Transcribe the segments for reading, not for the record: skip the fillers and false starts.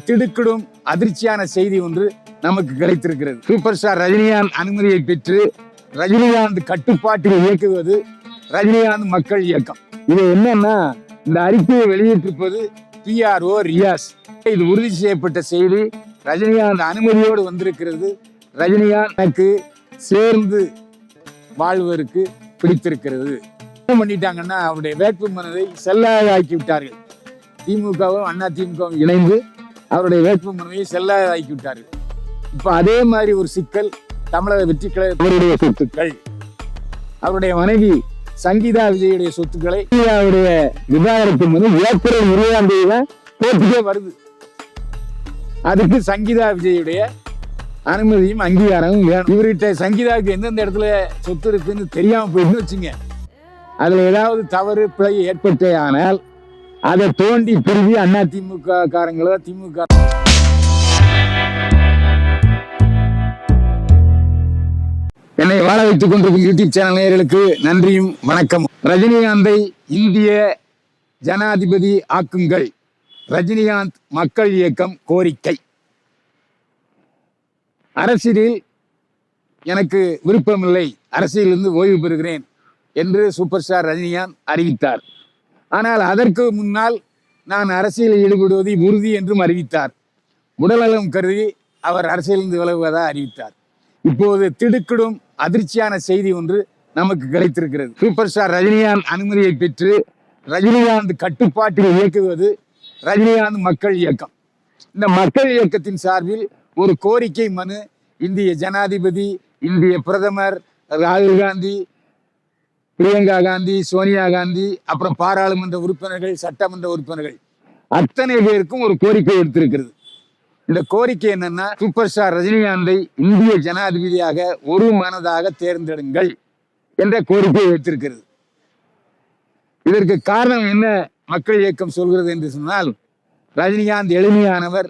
திடுக்கிடும் அதிர்ச்சியான செய்தி ஒன்று நமக்கு கிடைத்திருக்கிறது. சூப்பர் ஸ்டார் ரஜினிகாந்த் அனுமதியை பெற்று ரஜினிகாந்த் கட்டுப்பாட்டில் இயக்குவது ரஜினிகாந்த் மக்கள் இயக்கம். இது என்னன்னா, இந்த அறிக்கையை வெளியிட்டிருப்பது PRO ரியாஸ். இது உறுதி செய்யப்பட்ட செய்தி. ரஜினிகாந்த் அனுமதியோடு வந்திருக்கிறது. ரஜினிகாந்த் எனக்கு சேர்ந்து வாழ்வதற்கு பிடித்திருக்கிறது. என்ன பண்ணிட்டாங்கன்னா, அவருடைய வேட்புமனுவை செல்லாதாக்கி விட்டார்கள். திமுகவும் அதிமுகவும் இணைந்து அவருடைய வேட்புமனுவை செல்லாதாக்கி விட்டார்கள். இப்ப அதே மாதிரி ஒரு சிக்கல் தமிழக வெற்றி கழகத்தினுடைய சொத்துக்கள், அவருடைய மனைவி சங்கீதா விஜயுடைய சொத்துக்களை அவருடைய விவாகரத்து மனு ஏப்ரல் 20ஆம் தேதி தான் கோர்ட்டுக்கே வருது. அதுக்கு சங்கீதா விஜயுடைய அனுமதியும் அங்கீகாரமும் வேணும். இவர்கிட்ட சங்கீதாவுக்கு எந்தெந்த இடத்துல சொத்து இருக்குன்னு தெரியாம போயிட்டு வச்சுங்க, அதுல ஏதாவது தவறு பிழை ஏற்பட்டே ஆனால் அதை தோண்டி பிரிவி அதிமுக காரங்களோ திமுக என்னை வாழ வைத்துக் கொண்டிருக்கும் யூடியூப் சேனல் நேயர்களுக்கு நன்றியும் வணக்கம். ரஜினிகாந்தை இந்திய ஜனாதிபதி ஆக்குங்கள், ரஜினிகாந்த் மக்கள் இயக்கம் கோரிக்கை. அரசியலில் எனக்கு விருப்பமில்லை, அரசியலிருந்து ஓய்வு பெறுகிறேன் என்று சூப்பர் ஸ்டார் ரஜினிகாந்த் அறிவித்தார். ஆனால் அதற்கு முன்னால் நான் அரசியலில் ஈடுபடுவதை உறுதி என்றும் அறிவித்தார். உடல்நலம் கருதி அவர் அரசியலிருந்து விலகுவதாக அறிவித்தார். இப்போது திடுக்கிடும் அதிர்ச்சியான செய்தி ஒன்று நமக்கு கிடைத்திருக்கிறது. சூப்பர் ஸ்டார் ரஜினிகாந்த் அனுமதியை பெற்று ரஜினிகாந்த் கட்டுப்பாட்டில் இயக்குவது ரஜினிகாந்த் மக்கள் இயக்கம். இந்த மக்கள் இயக்கத்தின் சார்பில் ஒரு கோரிக்கை மனு இந்திய ஜனாதிபதி, இந்திய பிரதமர் ராகுல் காந்தி, பிரியங்கா காந்தி, சோனியா காந்தி, அப்புறம் பாராளுமன்ற உறுப்பினர்கள், சட்டமன்ற உறுப்பினர்கள் அத்தனை பேருக்கும் ஒரு கோரிக்கை எடுத்திருக்கிறது. இந்த கோரிக்கை என்னன்னா, சூப்பர் ஸ்டார் ரஜினிகாந்தை இந்திய ஜனாதிபதியாக ஒரு மனதாக தேர்ந்தெடுங்கள் என்ற கோரிக்கை எடுத்திருக்கிறது. இதற்கு காரணம் என்ன மக்கள் இயக்கம் சொல்கிறது என்று சொன்னால், ரஜினிகாந்த் எளிமையானவர்,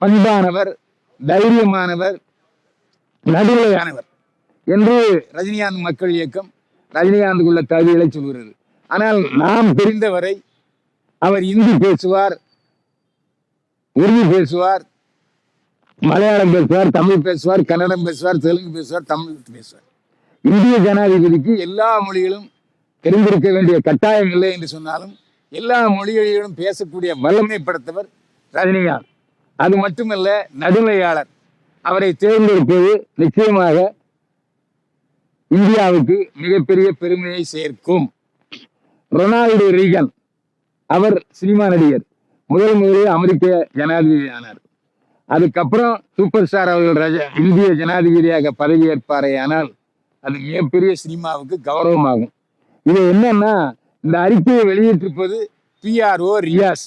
பண்பானவர், தைரியமானவர், நடுநிலையானவர் என்று ரஜினிகாந்த் மக்கள் இயக்கம் ரஜினிகாந்துக்குள்ள தகுதிகளை சொல்கிறது. ஆனால் நாம் தெரிந்தவரை அவர் இந்தி பேசுவார், உருது பேசுவார், மலையாளம் பேசுவார், தமிழ் பேசுவார், கன்னடம் பேசுவார், தெலுங்கு பேசுவார், தமிழ் பேசுவார். இந்திய ஜனாதிபதிக்கு எல்லா மொழிகளும் தெரிந்திருக்க வேண்டிய கட்டாயம் இல்லை என்று சொன்னாலும் எல்லா மொழிகளிலும் பேசக்கூடிய வல்லமை படைத்தவர் ரஜினிகாந்த். அது மட்டுமல்ல, நடுநிலையாளர். அவரை தேர்ந்தெடுப்பது நிச்சயமாக இந்தியாவுக்கு மிகப்பெரிய பெருமையை சேர்க்கும். ரொனால்டு ரீகன் அவர் சினிமா நடிகர், முதலில் அமெரிக்க ஜனாதிபதி ஆனார். அதுக்கப்புறம் சூப்பர் ஸ்டார் அவர்கள் இந்திய ஜனாதிபதியாக பதவியேற்பாரே ஆனால் அது மிகப்பெரிய சினிமாவுக்கு கௌரவமாகும். இது என்னன்னா, இந்த அறிக்கையை வெளியிட்டிருப்பது PRO ரியாஸ்.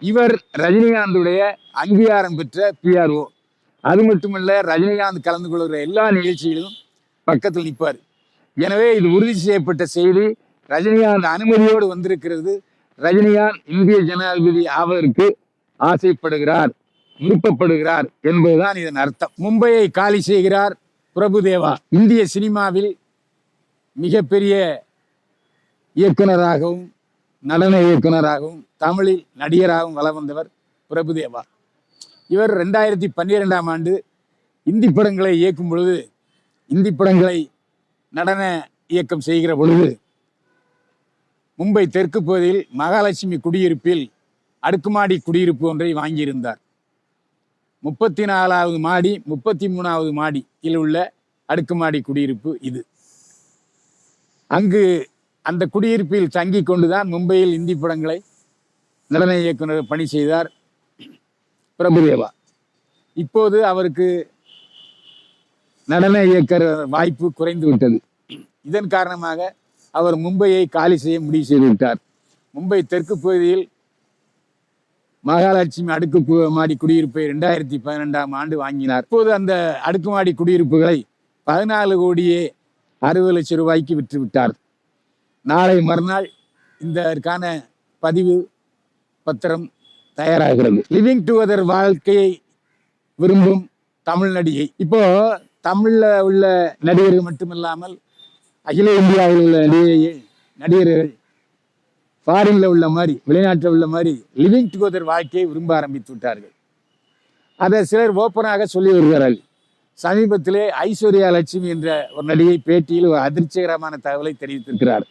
இவர் ரஜினிகாந்துடைய அங்கீகாரம் பெற்ற PRO. அது மட்டுமல்ல, ரஜினிகாந்த் கலந்து கொள்கிற எல்லா நிகழ்ச்சிகளிலும் பக்கத்தில் நிற்பார். எனவே இது உறுதி செய்யப்பட்ட செய்தி. ரஜினிகாந்த் அனுமதியோடு வந்திருக்கிறது. ரஜினிகாந்த் இந்திய ஜனாதிபதி ஆவதற்கு ஆசைப்படுகிறார், விருப்பப்படுகிறார் என்பதுதான் இதன் அர்த்தம். மும்பையை காலி செய்கிறார் பிரபுதேவா. இந்திய சினிமாவில் மிகப்பெரிய இயக்குனராகவும் நடன இயக்குனராகவும் தமிழில் நடிகராகவும் வலம் வந்தவர் பிரபுதேவா. இவர் 2012ஆம் ஆண்டு இந்தி படங்களை இயக்கும் பொழுது, இந்தி படங்களை நடன இயக்கம் செய்கிற பொழுது மும்பை தெற்கு பகுதியில் மகாலட்சுமி குடியிருப்பில் அடுக்குமாடி குடியிருப்பு ஒன்றை வாங்கியிருந்தார். 34வது மாடி 33வது மாடியில் உள்ள அடுக்குமாடி குடியிருப்பு இது. அங்கு அந்த குடியிருப்பில் தங்கி கொண்டுதான் மும்பையில் இந்தி படங்களை நடன இயக்குனர் பணி செய்தார் பிரபுதேவா. இப்போது அவருக்கு நடன இயக்குற வாய்ப்பு குறைந்து விட்டது. இதன் காரணமாக அவர் மும்பையை காலி செய்ய முடிவு செய்து விட்டார். மும்பை தெற்கு பகுதியில் மகாலட்சுமி அடுக்குமாடி குடியிருப்பை 2012ஆம் ஆண்டு வாங்கினார். இப்போது அந்த அடுக்குமாடி குடியிருப்புகளை 14 கோடியே 60 லட்சம் ரூபாய்க்கு விற்று விட்டார். நாளை மறுநாள் இதற்கான பதிவு பத்திரம் தயாராகிறது. லிவிங் டுகெதர் வாழ்க்கையை விரும்பும் தமிழ் நடிகை. இப்போ தமிழ்ல உள்ள நடிகர்கள் மட்டுமில்லாமல் அகில இந்தியாவில் உள்ள நடிகர்கள் ஃபாரின்ல உள்ள மாதிரி, வெளிநாட்டில் உள்ள மாதிரி லிவிங் டுகெதர் வாழ்க்கையை விரும்ப ஆரம்பித்து விட்டார்கள். அதை சிலர் ஓப்பனாக சொல்லி வருகிறார்கள். சமீபத்திலே ஐஸ்வர்யா லட்சுமி என்ற ஒரு நடிகை பேட்டியில் ஒரு அதிர்ச்சிகரமான தகவலை தெரிவித்திருக்கிறார்.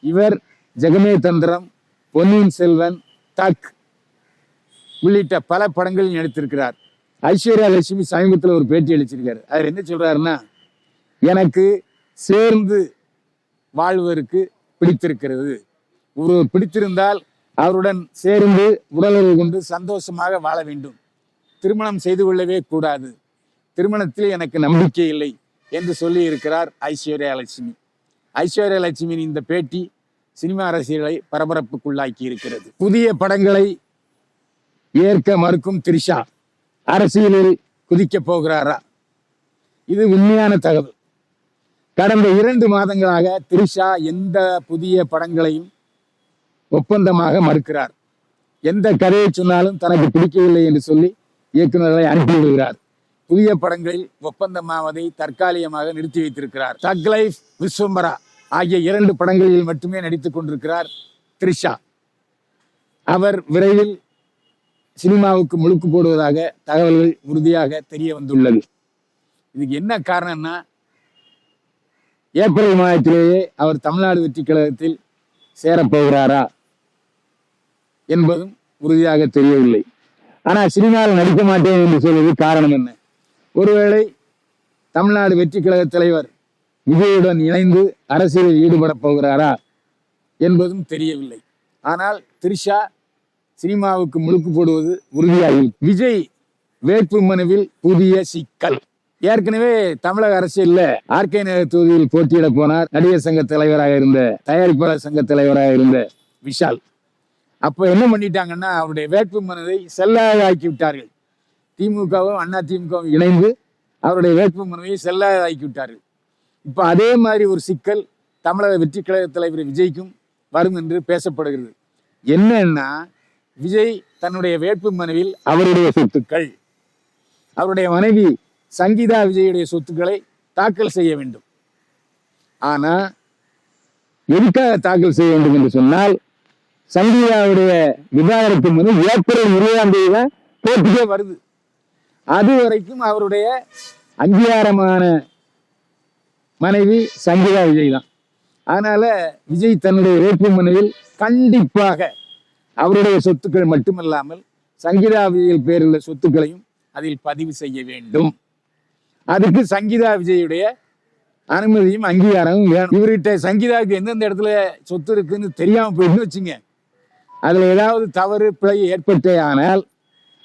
இவர் ஜெகமே தந்திரம், பொன்னியின் செல்வன், தக் உள்ளிட்ட பல படங்களில் நடித்திருக்கிறார். ஐஸ்வர்யா லட்சுமி சமீபத்தில் ஒரு பேட்டி அளிச்சிருக்காரு. அவர் என்ன சொல்றாருன்னா, எனக்கு சேர்ந்து வாழ்வதற்கு பிடித்திருக்கிறது. ஒருவர் பிடித்திருந்தால் அவருடன் சேர்ந்து உடலுறவு கொண்டு சந்தோஷமாக வாழ வேண்டும். திருமணம் செய்து கொள்ளவே கூடாது. திருமணத்தில் எனக்கு நம்பிக்கை இல்லை என்று சொல்லி இருக்கிறார் ஐஸ்வர்யா லட்சுமி. ஐஸ்வர்யா லட்சுமியின் இந்த பேட்டி சினிமா ரசிகர்களை பரபரப்புக்குள்ளாக்கி இருக்கிறது. புதிய படங்களை ஏற்க மறுக்கும் த்ரிஷா அரசியலில் குதிக்க போகிறாரா? இது உண்மையான தகவல். கடந்த 2 மாதங்களாக த்ரிஷா எந்த புதிய படங்களையும் ஒப்பந்தமாக மறுக்கிறார். எந்த கதையை சொன்னாலும் தனக்கு பிடிக்கவில்லை என்று சொல்லி இயக்குநர்களை அனுப்பிவிடுகிறார். புதிய படங்களில் ஒப்பந்தமாவதை தற்காலிகமாக நிறுத்தி வைத்திருக்கிறார். தக் லைஃப், விஸ்வம்பரா ஆகிய 2 படங்களில் மட்டுமே நடித்துக் கொண்டிருக்கிறார் த்ரிஷா. அவர் விரைவில் சினிமாவுக்கு முழுக்கு போடுவதாக தகவல்கள் உறுதியாக தெரிய வந்துள்ளது. இதுக்கு என்ன காரணம்னா, ஏப்ரல் மாதத்திலேயே அவர் தமிழ்நாடு வெற்றி கழகத்தில் சேரப்போகிறாரா என்பதும் உறுதியாக தெரியவில்லை. ஆனால் சினிமாவில் நடிக்க மாட்டேன் என்று சொல்வது காரணம் என்ன? ஒருவேளை தமிழ்நாடு வெற்றி கழக தலைவர் விஜயுடன் இணைந்து அரசியலில் ஈடுபட போகிறாரா என்பதும் தெரியவில்லை. ஆனால் த்ரிஷா சினிமாவுக்கு முழுக்கு போடுவது உறுதியாகி. விஜய் வேட்பு மனுவில் புதிய சிக்கல். ஏற்கனவே தமிழக அரசியல்ல ஆர்கே நகர் தொகுதியில் போட்டியிட போனார் நடிகர் சங்க தலைவராக இருந்த, தயாரிப்பாளர் சங்க தலைவராக இருந்த விஷால். அப்ப என்ன பண்ணிட்டாங்கன்னா, அவருடைய வேட்பு மனுவை செல்லாத ஆக்கி விட்டார்கள். திமுகவும் அதிமுகவும் இணைந்து அவருடைய வேட்பு மனுவை செல்லாத ஆக்கி விட்டார்கள். இப்ப அதே மாதிரி ஒரு சிக்கல் தமிழக வெற்றி கழக தலைவர் விஜய்க்கும் வரும் என்று பேசப்படுகிறது. என்னன்னா, விஜய் தன்னுடைய வேட்பு மனுவில் அவருடைய சொத்துக்கள், அவருடைய மனைவி சங்கீதா விஜயுடைய சொத்துக்களை தாக்கல் செய்ய வேண்டும். ஆனா எதுக்காக தாக்கல் செய்ய வேண்டும் என்று சொன்னால், சங்கீதாவுடைய விவாகரத்து மனு ஏப்ரல் 20ஆம் தேதி தான் கோர்ட்டுக்கே வருது. அது வரைக்கும் அவருடைய அங்கீகாரமான மனைவி சங்கீதா விஜய் தான். அதனால விஜய் தன்னுடைய வேட்பு மனுவில் கண்டிப்பாக அவருடைய சொத்துக்கள் மட்டுமல்லாமல் சங்கீதா விஜய் பேருள்ள சொத்துக்களையும் அதில் பதிவு செய்ய வேண்டும். அதுக்கு சங்கீதா விஜயுடைய அனுமதியும் அங்கீகாரமும் வேணும். இவர்கிட்ட சங்கீதாவுக்கு எந்தெந்த இடத்துல சொத்து இருக்குன்னு தெரியாம போயிட்டு வச்சுங்க, அதுல ஏதாவது தவறு பிழை ஏற்பட்டே ஆனால்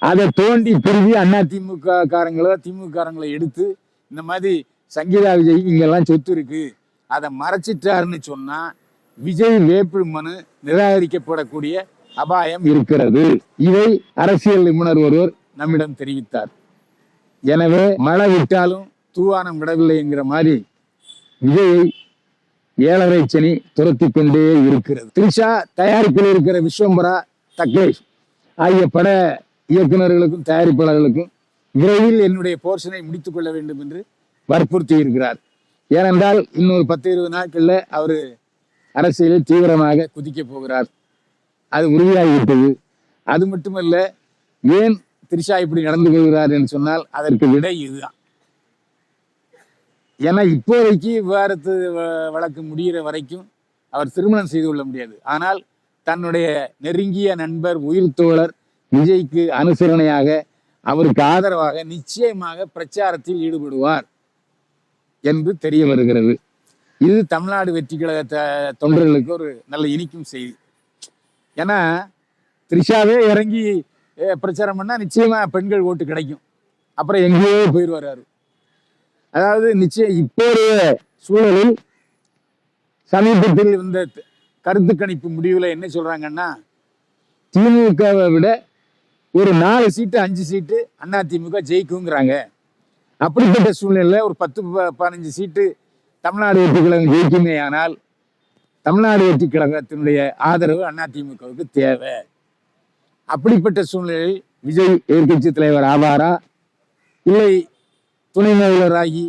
அதை தோண்டி பிரிவி அதிமுக காரங்களோ திமுக காரங்களை எடுத்து இந்த மாதிரி சங்கீதா விஜய் இங்கெல்லாம் சொத்து இருக்கு, அதை மறைச்சிட்டாருன்னு சொன்னா விஜய் வேட்பு மனு நிராகரிக்கப்படக்கூடிய அபாயம் இருக்கிறது. இதை அரசியல் நிபுணர் ஒருவர் நம்மிடம் தெரிவித்தார். எனவே மழை விட்டாலும் தூவானம் விடவில்லை என்கிற மாதிரி விஜயை 7.5 சனி துரத்தி கொண்டே இருக்கிறது. த்ரிஷா தயாரிப்பில் இருக்கிற விஸ்வம்பரா, தக்லேஷ் ஆகிய பட இயக்குநர்களுக்கும் தயாரிப்பாளர்களுக்கும் விரைவில் என்னுடைய போர்ஷனை முடித்துக் கொள்ள வேண்டும் என்று வற்புறுத்தி இருக்கிறார். ஏனென்றால் இன்னொரு 10-20 நாட்கள்ல அவர் அரசியலில் தீவிரமாக குதிக்க போகிறார். அது உறுதியாகிவிட்டது. அது மட்டுமல்ல, ஏன் த்ரிஷா இப்படி நடந்து கொள்கிறார் என்று சொன்னால் அதற்கு விடை இதுதான். ஏன்னா இப்போதைக்கு விவாகரத்து வழக்கு முடிகிற வரைக்கும் அவர் திருமணம் செய்து கொள்ள முடியாது. ஆனால் தன்னுடைய நெருங்கிய நண்பர், உயிர் தோழர் விஜய்க்கு அனுசரணையாக, அவருக்கு ஆதரவாக நிச்சயமாக பிரச்சாரத்தில் ஈடுபடுவார் என்று தெரிய வருகிறது. இது தமிழ்நாடு வெற்றி கழக தொண்டர்களுக்கு ஒரு நல்ல இனிக்கும் செய்தி. ஏன்னா த்ரிஷாவே இறங்கி பிரச்சாரம் பண்ணா நிச்சயமா பெண்கள் ஓட்டு கிடைக்கும். அப்புறம் எங்கேயோ போயிடுவாரு. அதாவது நிச்சயம் இப்போதைய சூழலில் சமீபத்தில் இந்த கருத்து கணிப்பு முடிவுல என்ன சொல்றாங்கன்னா, திமுகவை விட ஒரு 4 சீட்டு 5 சீட்டு அதிமுக ஜெயிக்குங்கிறாங்க. அப்படிப்பட்ட சூழ்நிலையில ஒரு 10-15 சீட்டு தமிழ்நாடு வெற்றி கழகம் ஜெயிக்குமே ஆனால் தமிழ்நாடு வெற்றி கழகத்தினுடைய ஆதரவு அதிமுகவுக்கு தேவை. அப்படிப்பட்ட சூழ்நிலையில் விஜய் எதிர்கட்சி தலைவர் ஆவாரா, இல்லை துணை முதல்வராகி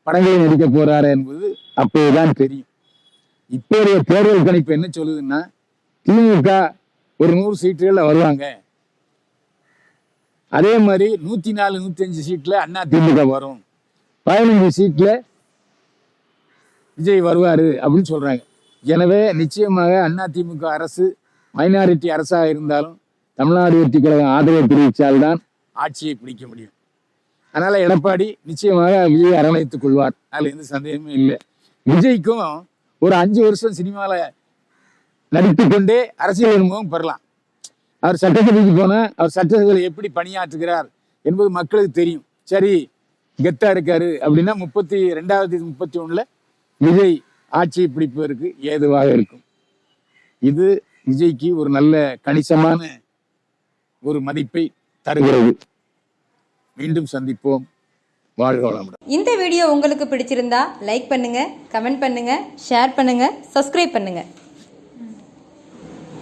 படங்களை நடிக்க போறாரா என்பது அப்போதுதான் தெரியும். இப்போதைய தேர்தல் கணிப்பு என்ன சொல்லுதுன்னா, திமுக ஒரு 100 சீட்டுகள்ல வருவாங்க. அதே மாதிரி 104 105 சீட்ல அண்ணா திமுக வரும், 15 சீட்ல விஜய் வருவாரு அப்படின்னு சொல்றாங்க. எனவே நிச்சயமாக அண்ணா திமுக அரசு மைனாரிட்டி அரசாக இருந்தாலும் தமிழ்நாடு வெற்றி கழகம் ஆதரவு தெரிவித்தால்தான் ஆட்சியை பிடிக்க முடியும். அதனால எடப்பாடி நிச்சயமாக விஜய் அரவணைத்துக் கொள்வார், அதுல எந்த சந்தேகமும் இல்லை. விஜய்க்கும் ஒரு 5 வருஷம் சினிமாவில் நடித்து கொண்டே அரசியல் அனுபவம் பெறலாம். அவர் சட்டசபைக்கு போனா அவர் சட்டசபையில் எப்படி பணியாற்றுகிறார் என்பது மக்களுக்கு தெரியும். சரி கெத்தா இருக்காரு அப்படின்னா 32/31 விஜய் ஆட்சியை பிடிப்பதற்கு ஏதுவாக இருக்கும். இது விஜய்க்கு ஒரு நல்ல கணிசமான ஒரு மதிப்பை தருகிறது. மீண்டும் சந்திப்போம். வாழ்க வளமுடன். இந்த வீடியோ உங்களுக்கு பிடிச்சிருந்தா லைக் பண்ணுங்க, கமெண்ட் பண்ணுங்க, ஷேர் பண்ணுங்க, சப்ஸ்கிரைப் பண்ணுங்க.